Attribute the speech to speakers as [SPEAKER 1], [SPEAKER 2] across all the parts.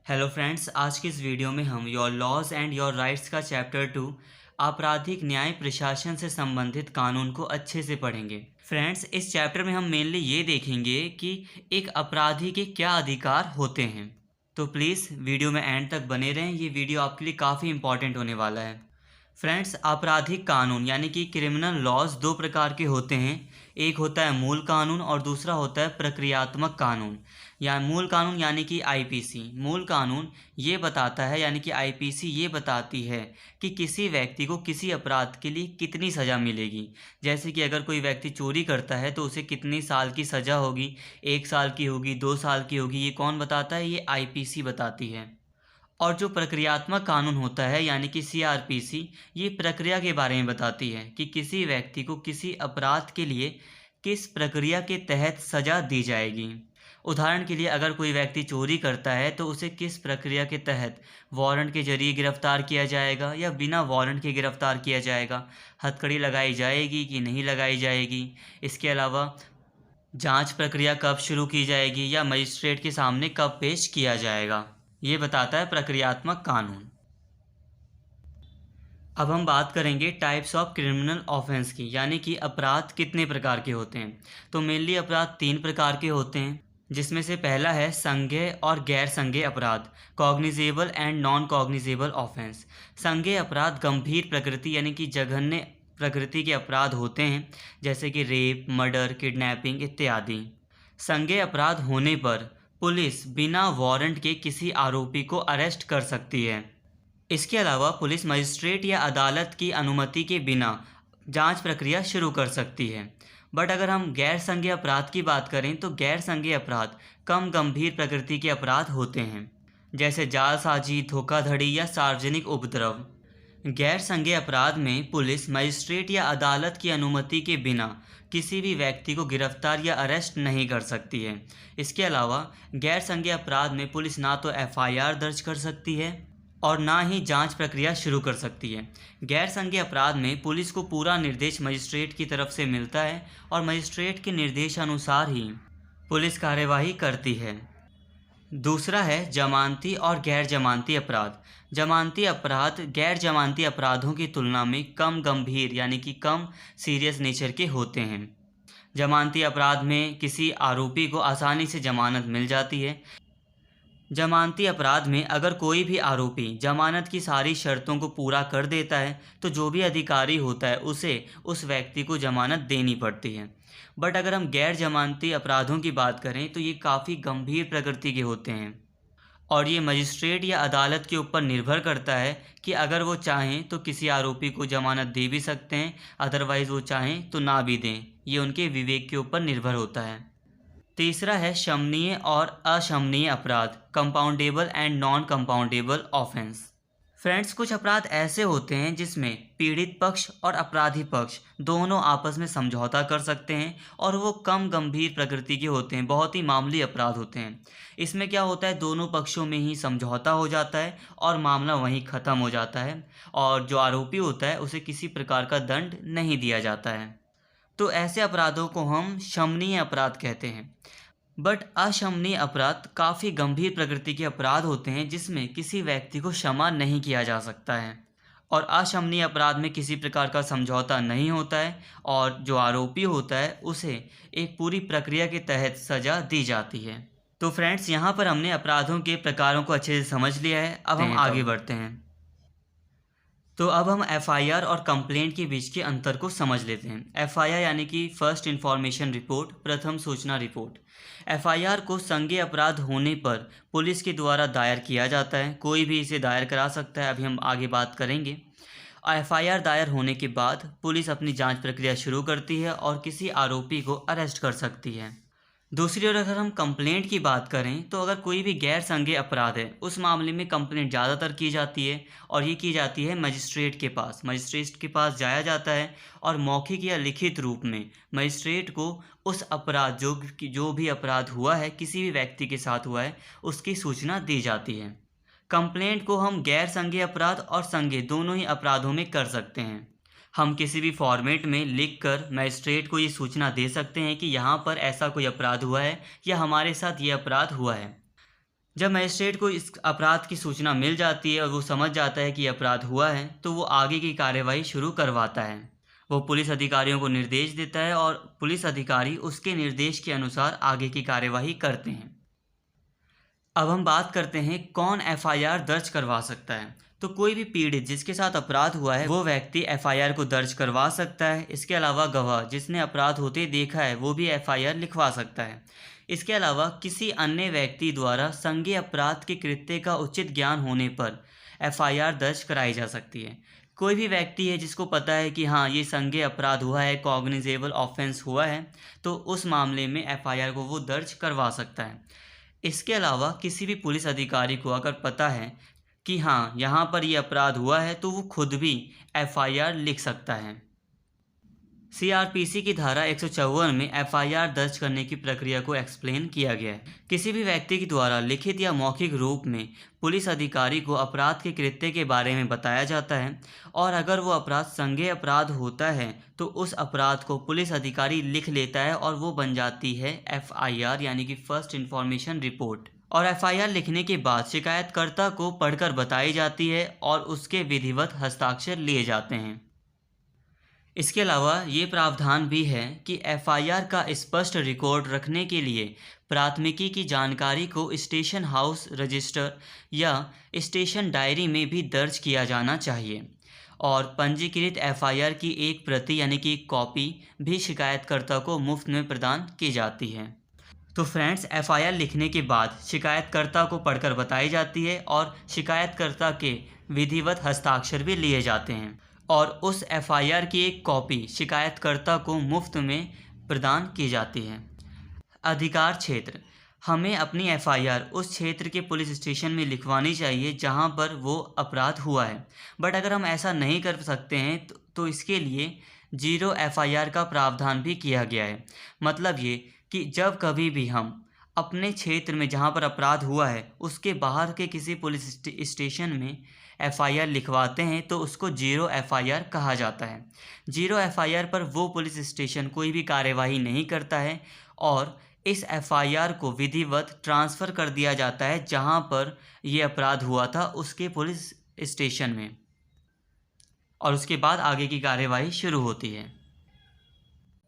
[SPEAKER 1] Hello friends, आज की इस वीडियो में हम your laws and your rights का चैप्टर 2 आपराधिक न्याय प्रशासन से संबंधित कानून को अच्छे से पढ़ेंगे। फ्रेंड्स, इस चैप्टर में हम मेनली ये देखेंगे कि एक अपराधी के क्या अधिकार होते हैं। तो प्लीज़ वीडियो में एंड तक बने रहें, ये वीडियो आपके लिए काफ़ी इंपॉर्टेंट होने वाला है। फ्रेंड्स, आपराधिक कानून यानी कि क्रिमिनल लॉज दो प्रकार के होते हैं। एक होता है मूल कानून और दूसरा होता है प्रक्रियात्मक कानून। या मूल कानून यानी कि आईपीसी। मूल कानून ये बताता है यानी कि आईपीसी ये बताती है कि किसी व्यक्ति को किसी अपराध के लिए कितनी सज़ा मिलेगी। जैसे कि अगर कोई व्यक्ति चोरी करता है तो उसे कितनी साल की सज़ा होगी, 1 साल की होगी, 2 साल की होगी, ये कौन बताता है? ये आईपीसी बताती है। और जो प्रक्रियात्मक कानून होता है यानी कि सीआरपीसी, ये प्रक्रिया के बारे में बताती है कि किसी व्यक्ति को किसी अपराध के लिए किस प्रक्रिया के तहत सज़ा दी जाएगी। उदाहरण के लिए अगर कोई व्यक्ति चोरी करता है तो उसे किस प्रक्रिया के तहत वारंट के जरिए गिरफ्तार किया जाएगा या बिना वारंट के गिरफ्तार किया जाएगा, हथकड़ी लगाई जाएगी कि नहीं लगाई जाएगी। इसके अलावा जांच प्रक्रिया कब शुरू की जाएगी या मजिस्ट्रेट के सामने कब पेश किया जाएगा, ये बताता है प्रक्रियात्मक कानून। अब हम बात करेंगे टाइप्स ऑफ क्रिमिनल ऑफेंस की, यानी कि अपराध कितने प्रकार के होते हैं। तो मेनली अपराध 3 प्रकार के होते हैं, जिसमें से पहला है संज्ञेय और गैर संज्ञेय अपराध, cognizable and non cognizable offence. संज्ञेय अपराध गंभीर प्रकृति यानी कि जघन्य प्रकृति के अपराध होते हैं, जैसे कि रेप, मर्डर, किडनैपिंग इत्यादि। संज्ञेय अपराध होने पर पुलिस बिना वारंट के किसी आरोपी को अरेस्ट कर सकती है। इसके अलावा पुलिस मजिस्ट्रेट या अदालत की अनुमति के बिना जांच प्रक्रिया शुरू कर सकती है। बट अगर हम गैर संज्ञेय अपराध की बात करें तो गैर संज्ञेय अपराध कम गंभीर प्रकृति के अपराध होते हैं, जैसे जालसाजी, धोखाधड़ी या सार्वजनिक उपद्रव। गैर संज्ञेय अपराध में पुलिस मजिस्ट्रेट या अदालत की अनुमति के बिना किसी भी व्यक्ति को गिरफ्तार या अरेस्ट नहीं कर सकती है। इसके अलावा गैर संज्ञेय अपराध में पुलिस ना तो एफआईआर दर्ज कर सकती है और ना ही जांच प्रक्रिया शुरू कर सकती है। गैर संज्ञेय अपराध में पुलिस को पूरा निर्देश मजिस्ट्रेट की तरफ से मिलता है और मजिस्ट्रेट के निर्देशानुसार ही पुलिस कार्यवाही करती है। दूसरा है जमानती और गैर जमानती अपराध। जमानती अपराध गैर जमानती अपराधों की तुलना में कम गंभीर यानी कि कम सीरियस नेचर के होते हैं। जमानती अपराध में किसी आरोपी को आसानी से जमानत मिल जाती है। जमानती अपराध में अगर कोई भी आरोपी जमानत की सारी शर्तों को पूरा कर देता है तो जो भी अधिकारी होता है उसे उस व्यक्ति को जमानत देनी पड़ती है। बट अगर हम गैर जमानती अपराधों की बात करें तो ये काफ़ी गंभीर प्रकृति के होते हैं और ये मजिस्ट्रेट या अदालत के ऊपर निर्भर करता है कि अगर वो चाहें तो किसी आरोपी को जमानत दे भी सकते हैं, अदरवाइज़ वो चाहें तो ना भी दें। ये उनके विवेक के ऊपर निर्भर होता है। तीसरा है शमनीय और अशमनीय अपराध, compoundable and non compoundable offence. Friends, कुछ अपराध ऐसे होते हैं जिसमें पीड़ित पक्ष और अपराधी पक्ष दोनों आपस में समझौता कर सकते हैं और वो कम गंभीर प्रकृति के होते हैं, बहुत ही मामूली अपराध होते हैं। इसमें क्या होता है, दोनों पक्षों में ही समझौता हो जाता है और मामला वहीं ख़त्म हो जाता है और जो आरोपी होता है उसे किसी प्रकार का दंड नहीं दिया जाता है। तो ऐसे अपराधों को हम शमनीय अपराध कहते हैं। बट अशमनीय अपराध काफ़ी गंभीर प्रकृति के अपराध होते हैं जिसमें किसी व्यक्ति को क्षमा नहीं किया जा सकता है और अशमनीय अपराध में किसी प्रकार का समझौता नहीं होता है और जो आरोपी होता है उसे एक पूरी प्रक्रिया के तहत सज़ा दी जाती है। तो फ्रेंड्स, यहाँ पर हमने अपराधों के प्रकारों को अच्छे से समझ लिया है। अब हम आगे बढ़ते हैं। तो अब हम एफआईआर और कंप्लेंट के बीच के अंतर को समझ लेते हैं। एफआईआर यानी कि फर्स्ट इन्फॉर्मेशन रिपोर्ट, प्रथम सूचना रिपोर्ट। एफआईआर को संज्ञेय अपराध होने पर पुलिस के द्वारा दायर किया जाता है। कोई भी इसे दायर करा सकता है, अभी हम आगे बात करेंगे। एफआईआर दायर होने के बाद पुलिस अपनी जांच प्रक्रिया शुरू करती है और किसी आरोपी को अरेस्ट कर सकती है। दूसरी ओर अगर हम कंप्लेंट की बात करें तो अगर कोई भी गैर संज्ञेय अपराध है उस मामले में कंप्लेंट ज़्यादातर की जाती है और ये की जाती है मजिस्ट्रेट के पास। मजिस्ट्रेट के पास जाया जाता है और मौखिक या लिखित रूप में मजिस्ट्रेट को उस अपराध जो भी अपराध हुआ है, किसी भी व्यक्ति के साथ हुआ है, उसकी सूचना दी जाती है। कंप्लेंट को हम गैर संज्ञेय अपराध और संज्ञेय दोनों ही अपराधों में कर सकते हैं। हम किसी भी फॉर्मेट में लिखकर मजिस्ट्रेट को ये सूचना दे सकते हैं कि यहाँ पर ऐसा कोई अपराध हुआ है या हमारे साथ ये अपराध हुआ है। जब मजिस्ट्रेट को इस अपराध की सूचना मिल जाती है और वो समझ जाता है कि अपराध हुआ है, तो वो आगे की कार्यवाही शुरू करवाता है। वो पुलिस अधिकारियों को निर्देश देता है और पुलिस अधिकारी उसके निर्देश के अनुसार आगे की कार्यवाही करते हैं। अब हम बात करते हैं कौन एफआईआर दर्ज करवा सकता है। तो कोई भी पीड़ित जिसके साथ अपराध हुआ है वो व्यक्ति एफआईआर को दर्ज करवा सकता है। इसके अलावा गवाह जिसने अपराध होते देखा है वो भी एफआईआर लिखवा सकता है। इसके अलावा किसी अन्य व्यक्ति द्वारा संज्ञेय अपराध के कृत्य का उचित ज्ञान होने पर एफआईआर दर्ज कराई जा सकती है। कोई भी व्यक्ति है जिसको पता है कि हाँ ये संज्ञेय अपराध हुआ है, कॉग्निजेबल ऑफेंस हुआ है, तो उस मामले में एफआईआर को वो दर्ज करवा सकता है। इसके अलावा किसी भी पुलिस अधिकारी को अगर पता है कि हाँ यहाँ पर ये अपराध हुआ है तो वो खुद भी एफआईआर लिख सकता है। सीआरपीसी की धारा 154 में एफआईआर दर्ज करने की प्रक्रिया को एक्सप्लेन किया गया है। किसी भी व्यक्ति के द्वारा लिखित या मौखिक रूप में पुलिस अधिकारी को अपराध के कृत्य के बारे में बताया जाता है और अगर वो अपराध संज्ञेय अपराध होता है तो उस अपराध को पुलिस अधिकारी लिख लेता है और वो बन जाती है एफआईआर यानी कि फर्स्ट इन्फॉर्मेशन रिपोर्ट। और एफआईआर लिखने के बाद शिकायतकर्ता को पढ़कर बताई जाती है और उसके विधिवत हस्ताक्षर लिए जाते हैं। इसके अलावा ये प्रावधान भी है कि एफआईआर का स्पष्ट रिकॉर्ड रखने के लिए प्राथमिकी की जानकारी को स्टेशन हाउस रजिस्टर या स्टेशन डायरी में भी दर्ज किया जाना चाहिए और पंजीकृत एफआईआर की एक प्रति यानी कि कॉपी भी शिकायतकर्ता को मुफ्त में प्रदान की जाती है। तो फ्रेंड्स, एफआईआर लिखने के बाद शिकायतकर्ता को पढ़कर बताई जाती है और शिकायतकर्ता के विधिवत हस्ताक्षर भी लिए जाते हैं और उस एफआईआर की एक कॉपी शिकायतकर्ता को मुफ्त में प्रदान की जाती है। अधिकार क्षेत्र, हमें अपनी एफआईआर उस क्षेत्र के पुलिस स्टेशन में लिखवानी चाहिए जहां पर वो अपराध हुआ है। बट अगर हम ऐसा नहीं कर सकते हैं तो इसके लिए 0 एफआईआर का प्रावधान भी किया गया है। मतलब ये कि जब कभी भी हम अपने क्षेत्र में जहां पर अपराध हुआ है उसके बाहर के किसी पुलिस स्टेशन में एफआईआर लिखवाते हैं तो उसको 0 एफआईआर कहा जाता है। 0 एफआईआर पर वो पुलिस स्टेशन कोई भी कार्यवाही नहीं करता है और इस एफआईआर को विधिवत ट्रांसफ़र कर दिया जाता है जहां पर ये अपराध हुआ था उसके पुलिस स्टेशन में और उसके बाद आगे की कार्यवाही शुरू होती है।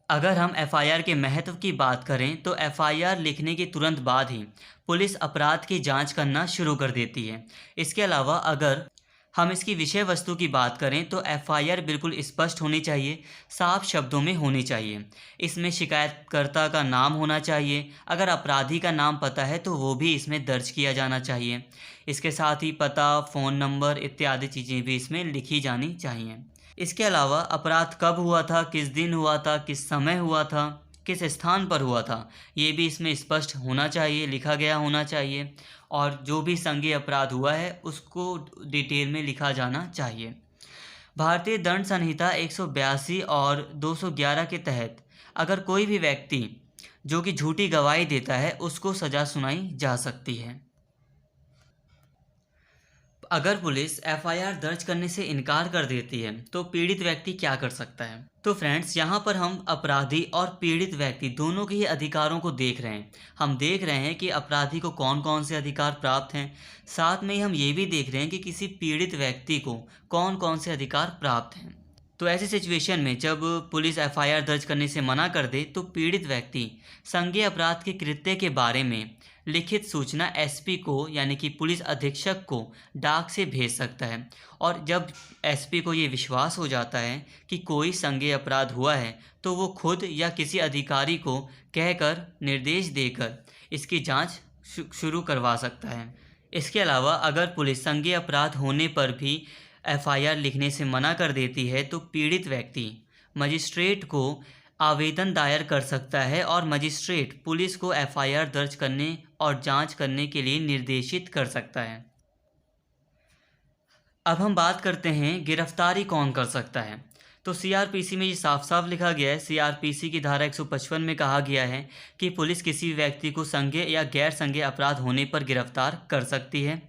[SPEAKER 1] अगर हम एफआईआर के महत्व की बात करें तो एफआईआर लिखने के तुरंत बाद ही पुलिस अपराध की जांच करना शुरू कर देती है। इसके अलावा अगर हम इसकी विषय वस्तु की बात करें तो एफआईआर बिल्कुल स्पष्ट होनी चाहिए, साफ शब्दों में होनी चाहिए। इसमें शिकायतकर्ता का नाम होना चाहिए, अगर अपराधी का नाम पता है तो वो भी इसमें दर्ज किया जाना चाहिए। इसके साथ ही पता, फ़ोन नंबर इत्यादि चीज़ें भी इसमें लिखी जानी चाहिए। इसके अलावा अपराध कब हुआ था, किस दिन हुआ था, किस समय हुआ था, किस स्थान पर हुआ था, ये भी इसमें स्पष्ट होना चाहिए, लिखा गया होना चाहिए और जो भी संज्ञेय अपराध हुआ है उसको डिटेल में लिखा जाना चाहिए। भारतीय दंड संहिता 182 और 211 के तहत अगर कोई भी व्यक्ति जो कि झूठी गवाही देता है उसको सज़ा सुनाई जा सकती है। अगर पुलिस एफआईआर दर्ज करने से इनकार कर देती है तो पीड़ित व्यक्ति क्या कर सकता है? तो फ्रेंड्स, यहाँ पर हम अपराधी और पीड़ित व्यक्ति दोनों के ही अधिकारों को देख रहे हैं। हम देख रहे हैं कि अपराधी को कौन कौन से अधिकार प्राप्त हैं, साथ में ही हम ये भी देख रहे हैं कि किसी पीड़ित व्यक्ति को कौन कौन से अधिकार प्राप्त हैं। तो ऐसी सिचुएशन में जब पुलिस एफआईआर दर्ज करने से मना कर दे तो पीड़ित व्यक्ति संज्ञेय अपराध के कृत्य के बारे में लिखित सूचना एसपी को यानी कि पुलिस अधीक्षक को डाक से भेज सकता है और जब एसपी को ये विश्वास हो जाता है कि कोई संज्ञेय अपराध हुआ है तो वो खुद या किसी अधिकारी को कहकर निर्देश देकर इसकी जांच शुरू करवा सकता है। इसके अलावा अगर पुलिस संज्ञेय अपराध होने पर भी एफआईआर लिखने से मना कर देती है तो पीड़ित व्यक्ति मजिस्ट्रेट को आवेदन दायर कर सकता है और मजिस्ट्रेट पुलिस को एफआईआर दर्ज करने और जांच करने के लिए निर्देशित कर सकता है। अब हम बात करते हैं गिरफ्तारी कौन कर सकता है। तो सीआरपीसी में ये साफ साफ लिखा गया है। सीआरपीसी की धारा 155 में कहा गया है कि पुलिस किसी व्यक्ति को संज्ञेय या गैर संज्ञेय अपराध होने पर गिरफ्तार कर सकती है।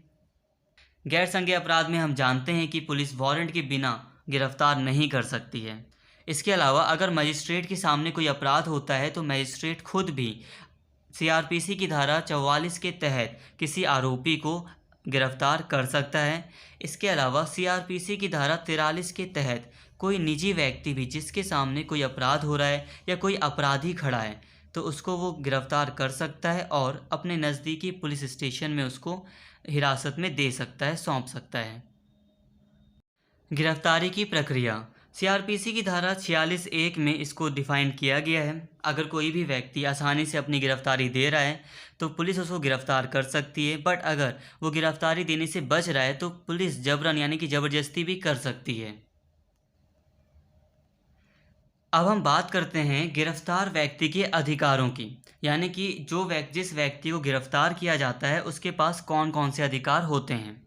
[SPEAKER 1] गैर संज्ञेय अपराध में हम जानते हैं कि पुलिस वारंट के बिना गिरफ्तार नहीं कर सकती है। इसके अलावा अगर मजिस्ट्रेट के सामने कोई अपराध होता है तो मजिस्ट्रेट खुद भी सीआरपीसी की धारा 44 के तहत किसी आरोपी को गिरफ्तार कर सकता है। इसके अलावा सीआरपीसी की धारा 43 के तहत कोई निजी व्यक्ति भी जिसके सामने कोई अपराध हो रहा है या कोई अपराधी खड़ा है तो उसको वो गिरफ्तार कर सकता है और अपने नज़दीकी पुलिस स्टेशन में उसको हिरासत में दे सकता है, सौंप सकता है। गिरफ्तारी की प्रक्रिया सीआरपीसी की धारा 46(1) में इसको डिफाइन किया गया है। अगर कोई भी व्यक्ति आसानी से अपनी गिरफ्तारी दे रहा है तो पुलिस उसको गिरफ्तार कर सकती है, बट अगर वो गिरफ्तारी देने से बच रहा है तो पुलिस जबरन यानी कि ज़बरदस्ती भी कर सकती है। अब हम बात करते हैं गिरफ्तार व्यक्ति के अधिकारों की, यानी कि जिस व्यक्ति को गिरफ्तार किया जाता है उसके पास कौन कौन से अधिकार होते हैं।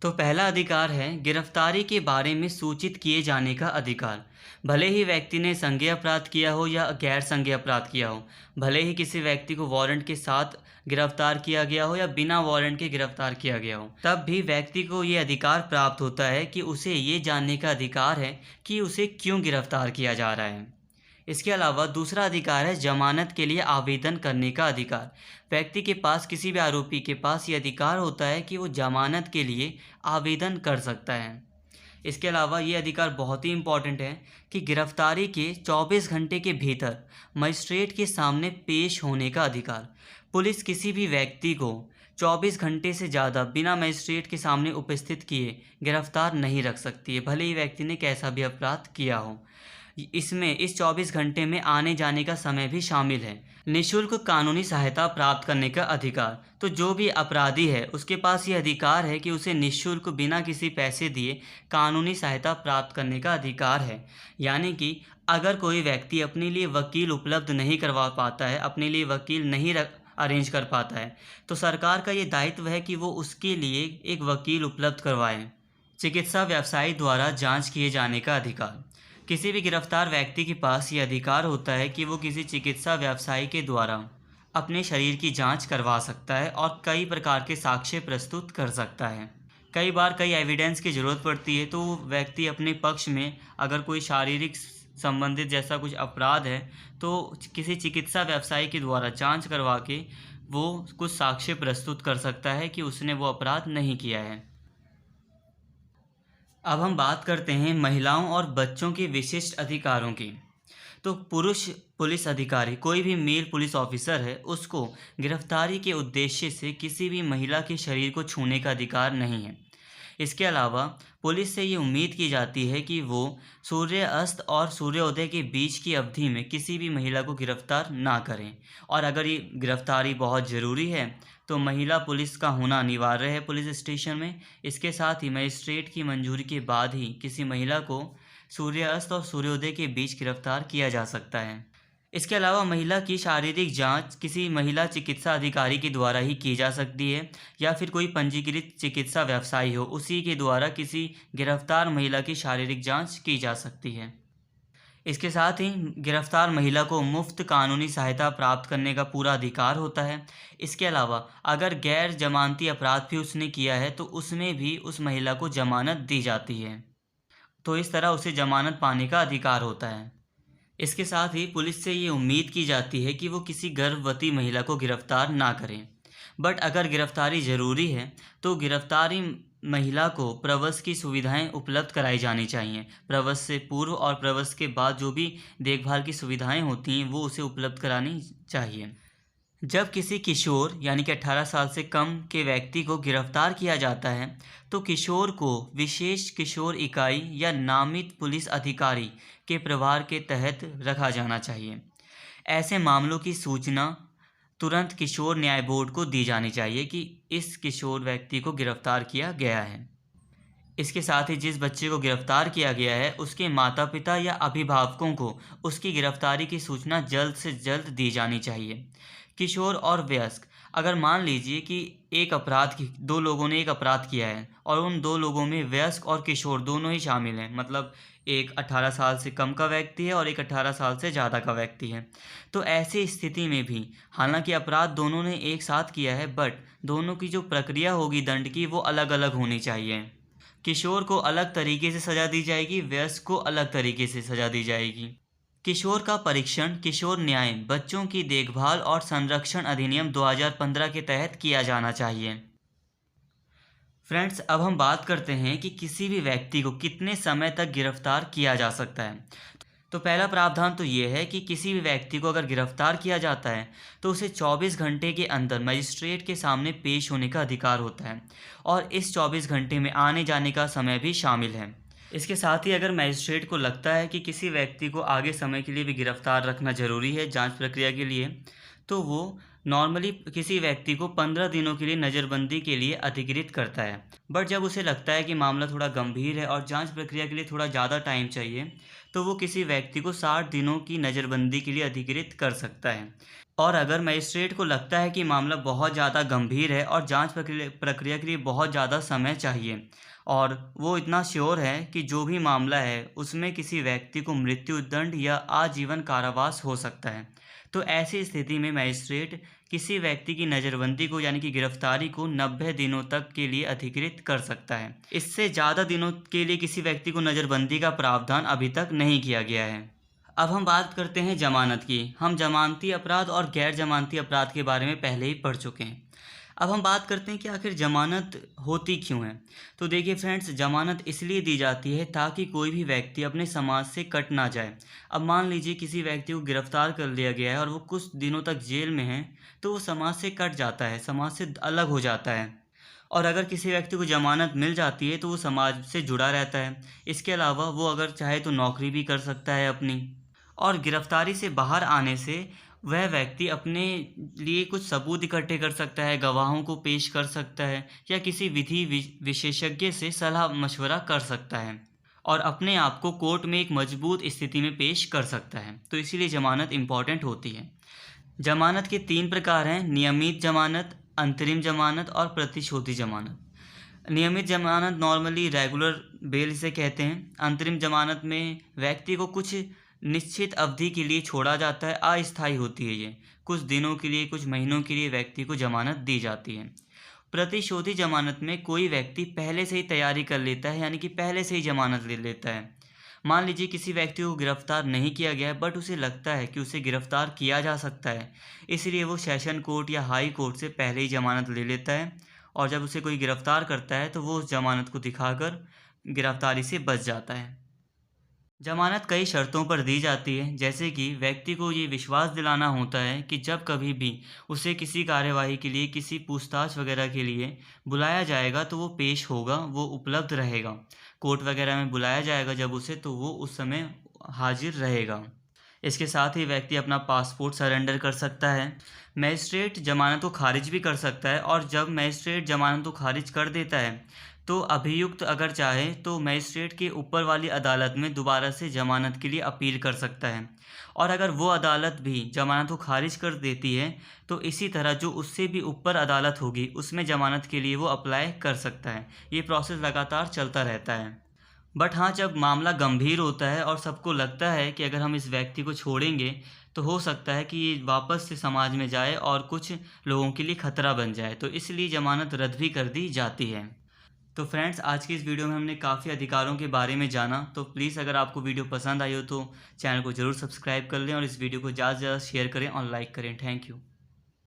[SPEAKER 1] तो पहला अधिकार है गिरफ्तारी के बारे में सूचित किए जाने का अधिकार। भले ही व्यक्ति ने संज्ञेय अपराध किया हो या गैर संज्ञेय अपराध किया हो, भले ही किसी व्यक्ति को वारंट के साथ गिरफ्तार किया गया हो या बिना वारंट के गिरफ्तार किया गया हो, तब भी व्यक्ति को ये अधिकार प्राप्त होता है कि उसे ये जानने का अधिकार है कि उसे क्यों गिरफ्तार किया जा रहा है। इसके अलावा दूसरा अधिकार है जमानत के लिए आवेदन करने का अधिकार। व्यक्ति के पास, किसी भी आरोपी के पास ये अधिकार होता है कि वो जमानत के लिए आवेदन कर सकता है। इसके अलावा ये अधिकार बहुत ही इम्पॉर्टेंट है कि गिरफ्तारी के 24 घंटे के भीतर मजिस्ट्रेट के सामने पेश होने का अधिकार। पुलिस किसी भी व्यक्ति को 24 घंटे से ज़्यादा बिना मजिस्ट्रेट के सामने उपस्थित किए गिरफ्तार नहीं रख सकती है, भले ही व्यक्ति ने कैसा भी अपराध किया हो। इसमें इस 24 घंटे में आने जाने का समय भी शामिल है। निःशुल्क कानूनी सहायता प्राप्त करने का अधिकार। तो जो भी अपराधी है उसके पास ये अधिकार है कि उसे निःशुल्क बिना किसी पैसे दिए कानूनी सहायता प्राप्त करने का अधिकार है। यानी कि अगर कोई व्यक्ति अपने लिए वकील उपलब्ध नहीं करवा पाता है, अपने लिए वकील नहीं अरेंज कर पाता है, तो सरकार का ये दायित्व है कि वो उसके लिए एक वकील उपलब्ध करवाएं। चिकित्सा व्यवसायी द्वारा जांच किए जाने का अधिकार। किसी भी गिरफ्तार व्यक्ति के पास ये अधिकार होता है कि वो किसी चिकित्सा व्यवसायी के द्वारा अपने शरीर की जांच करवा सकता है और कई प्रकार के साक्ष्य प्रस्तुत कर सकता है। कई बार कई एविडेंस की ज़रूरत पड़ती है तो व्यक्ति अपने पक्ष में अगर कोई शारीरिक संबंधित जैसा कुछ अपराध है तो किसी चिकित्सा व्यवसायी के द्वारा जांच करवा के वो कुछ साक्ष्य प्रस्तुत कर सकता है कि उसने वो अपराध नहीं किया है। अब हम बात करते हैं महिलाओं और बच्चों के विशिष्ट अधिकारों की। तो पुरुष पुलिस अधिकारी, कोई भी मेल पुलिस ऑफिसर है, उसको गिरफ्तारी के उद्देश्य से किसी भी महिला के शरीर को छूने का अधिकार नहीं है। इसके अलावा पुलिस से ये उम्मीद की जाती है कि वो सूर्य अस्त और सूर्योदय के बीच की अवधि में किसी भी महिला को गिरफ्तार ना करें, और अगर ये गिरफ्तारी बहुत ज़रूरी है तो महिला पुलिस का होना अनिवार्य है पुलिस स्टेशन में। इसके साथ ही मजिस्ट्रेट की मंजूरी के बाद ही किसी महिला को सूर्य अस्त और सूर्योदय के बीच गिरफ्तार किया जा सकता है। इसके अलावा महिला की शारीरिक जांच किसी महिला चिकित्सा अधिकारी के द्वारा ही की जा सकती है, या फिर कोई पंजीकृत चिकित्सा व्यवसायी हो उसी के द्वारा किसी गिरफ्तार महिला की शारीरिक जांच की जा सकती है। इसके साथ ही गिरफ्तार महिला को मुफ्त कानूनी सहायता प्राप्त करने का पूरा अधिकार होता है। इसके अलावा अगर गैर जमानती अपराध भी उसने किया है तो उसमें भी उस महिला को जमानत दी जाती है, तो इस तरह उसे जमानत पाने का अधिकार होता है। इसके साथ ही पुलिस से ये उम्मीद की जाती है कि वो किसी गर्भवती महिला को गिरफ्तार ना करें, बट अगर गिरफ्तारी ज़रूरी है तो गिरफ्तारी महिला को प्रवस की सुविधाएं उपलब्ध कराई जानी चाहिए। प्रवस से पूर्व और प्रवस के बाद जो भी देखभाल की सुविधाएं होती हैं वो उसे उपलब्ध करानी चाहिए। जब किसी किशोर यानी कि 18 साल से कम के व्यक्ति को गिरफ्तार किया जाता है तो किशोर को विशेष किशोर इकाई या नामित पुलिस अधिकारी के प्रभार के तहत रखा जाना चाहिए। ऐसे मामलों की सूचना तुरंत किशोर न्याय बोर्ड को दी जानी चाहिए कि इस किशोर व्यक्ति को गिरफ्तार किया गया है। इसके साथ ही जिस बच्चे को गिरफ्तार किया गया है उसके माता पिता या अभिभावकों को उसकी गिरफ्तारी की सूचना जल्द से जल्द दी जानी चाहिए। किशोर और वयस्क, अगर मान लीजिए कि दो लोगों ने एक अपराध किया है और उन दो लोगों में वयस्क और किशोर दोनों ही शामिल हैं, मतलब एक 18 साल से कम का व्यक्ति है और एक 18 साल से ज़्यादा का व्यक्ति है, तो ऐसी स्थिति में भी हालांकि अपराध दोनों ने एक साथ किया है बट दोनों की जो प्रक्रिया होगी दंड की वो अलग अलग होनी चाहिए। किशोर को अलग तरीके से सज़ा दी जाएगी, वयस्क को अलग तरीके से सज़ा दी जाएगी। किशोर का परीक्षण किशोर न्याय, बच्चों की देखभाल और संरक्षण अधिनियम 2015 के तहत किया जाना चाहिए। फ्रेंड्स, अब हम बात करते हैं कि किसी भी व्यक्ति को कितने समय तक गिरफ्तार किया जा सकता है। तो पहला प्रावधान तो ये है कि किसी भी व्यक्ति को अगर गिरफ्तार किया जाता है तो उसे 24 घंटे के अंदर मजिस्ट्रेट के सामने पेश होने का अधिकार होता है, और इस 24 घंटे में आने जाने का समय भी शामिल है। इसके साथ ही अगर मजिस्ट्रेट को लगता है कि किसी व्यक्ति को आगे समय के लिए भी गिरफ्तार रखना ज़रूरी है जांच प्रक्रिया के लिए, तो वो नॉर्मली किसी व्यक्ति को 15 दिनों के लिए नज़रबंदी के लिए अधिकृत करता है। बट जब उसे लगता है कि मामला थोड़ा गंभीर है और जांच प्रक्रिया के लिए थोड़ा ज़्यादा टाइम चाहिए, तो वो किसी व्यक्ति को 60 दिनों की नज़रबंदी के लिए अधिकृत कर सकता है। और अगर मजिस्ट्रेट को लगता है कि मामला बहुत ज़्यादा गंभीर है और जांच प्रक्रिया के लिए बहुत ज़्यादा समय चाहिए, और वो इतना श्योर है कि जो भी मामला है उसमें किसी व्यक्ति को मृत्युदंड या आजीवन कारावास हो सकता है, तो ऐसी स्थिति में मजिस्ट्रेट किसी व्यक्ति की नज़रबंदी को यानी कि गिरफ्तारी को 90 दिनों तक के लिए अधिकृत कर सकता है। इससे ज़्यादा दिनों के लिए किसी व्यक्ति को नज़रबंदी का प्रावधान अभी तक नहीं किया गया है। अब हम बात करते हैं जमानत की। हम जमानती अपराध और गैर जमानती अपराध के बारे में पहले ही पढ़ चुके हैं। अब हम बात करते हैं कि आखिर जमानत होती क्यों है। तो देखिए फ्रेंड्स, जमानत इसलिए दी जाती है ताकि कोई भी व्यक्ति अपने समाज से कट ना जाए। अब मान लीजिए किसी व्यक्ति को गिरफ्तार कर लिया गया है और वो कुछ दिनों तक जेल में है, तो वो समाज से कट जाता है, समाज से अलग हो जाता है। और अगर किसी व्यक्ति को ज़मानत मिल जाती है तो वो समाज से जुड़ा रहता है। इसके अलावा वो अगर चाहे तो नौकरी भी कर सकता है अपनी, और गिरफ्तारी से बाहर आने से वह व्यक्ति अपने लिए कुछ सबूत इकट्ठे कर सकता है, गवाहों को पेश कर सकता है, या किसी विधि विशेषज्ञ से सलाह मशवरा कर सकता है और अपने आप को कोर्ट में एक मजबूत स्थिति में पेश कर सकता है। तो इसीलिए ज़मानत इम्पॉर्टेंट होती है। जमानत के 3 प्रकार हैं: नियमित जमानत, अंतरिम जमानत और प्रतिशोधी जमानत। नियमित जमानत नॉर्मली रेगुलर बेल इसे कहते हैं। अंतरिम जमानत में व्यक्ति को कुछ निश्चित अवधि के लिए छोड़ा जाता है, अस्थायी होती है ये, कुछ दिनों के लिए, कुछ महीनों के लिए व्यक्ति को जमानत दी जाती है। प्रतिशोधी जमानत में कोई व्यक्ति पहले से ही तैयारी कर लेता है, यानी कि पहले से ही जमानत ले लेता है। मान लीजिए किसी व्यक्ति को गिरफ्तार नहीं किया गया है, बट उसे लगता है कि उसे गिरफ्तार किया जा सकता है, इसलिए वो सेशन कोर्ट या हाई कोर्ट से पहले ही जमानत ले लेता है, और जब उसे कोई गिरफ्तार करता है तो वो उस जमानत को दिखाकर गिरफ्तारी से बच जाता है। जमानत कई शर्तों पर दी जाती है, जैसे कि व्यक्ति को ये विश्वास दिलाना होता है कि जब कभी भी उसे किसी कार्यवाही के लिए, किसी पूछताछ वगैरह के लिए बुलाया जाएगा तो वो पेश होगा, वो उपलब्ध रहेगा। कोर्ट वगैरह में बुलाया जाएगा जब उसे, तो वो उस समय हाजिर रहेगा। इसके साथ ही व्यक्ति अपना पासपोर्ट सरेंडर कर सकता है। मजिस्ट्रेट जमानत को खारिज भी कर सकता है, और जब मजिस्ट्रेट जमानत को खारिज कर देता है तो अभियुक्त अगर चाहे तो मजिस्ट्रेट के ऊपर वाली अदालत में दोबारा से जमानत के लिए अपील कर सकता है, और अगर वो अदालत भी जमानत को खारिज कर देती है तो इसी तरह जो उससे भी ऊपर अदालत होगी उसमें जमानत के लिए वो अप्लाई कर सकता है। ये प्रोसेस लगातार चलता रहता है। बट हाँ, जब मामला गंभीर होता है और सबको लगता है कि अगर हम इस व्यक्ति को छोड़ेंगे तो हो सकता है कि ये वापस से समाज में जाए और कुछ लोगों के लिए खतरा बन जाए, तो इसलिए ज़मानत रद्द भी कर दी जाती है। तो फ्रेंड्स, आज की इस वीडियो में हमने काफ़ी अधिकारों के बारे में जाना। तो प्लीज़ अगर आपको वीडियो पसंद आई हो तो चैनल को ज़रूर सब्सक्राइब कर लें और इस वीडियो को ज़्यादा से ज़्यादा शेयर करें और लाइक करें। Thank you.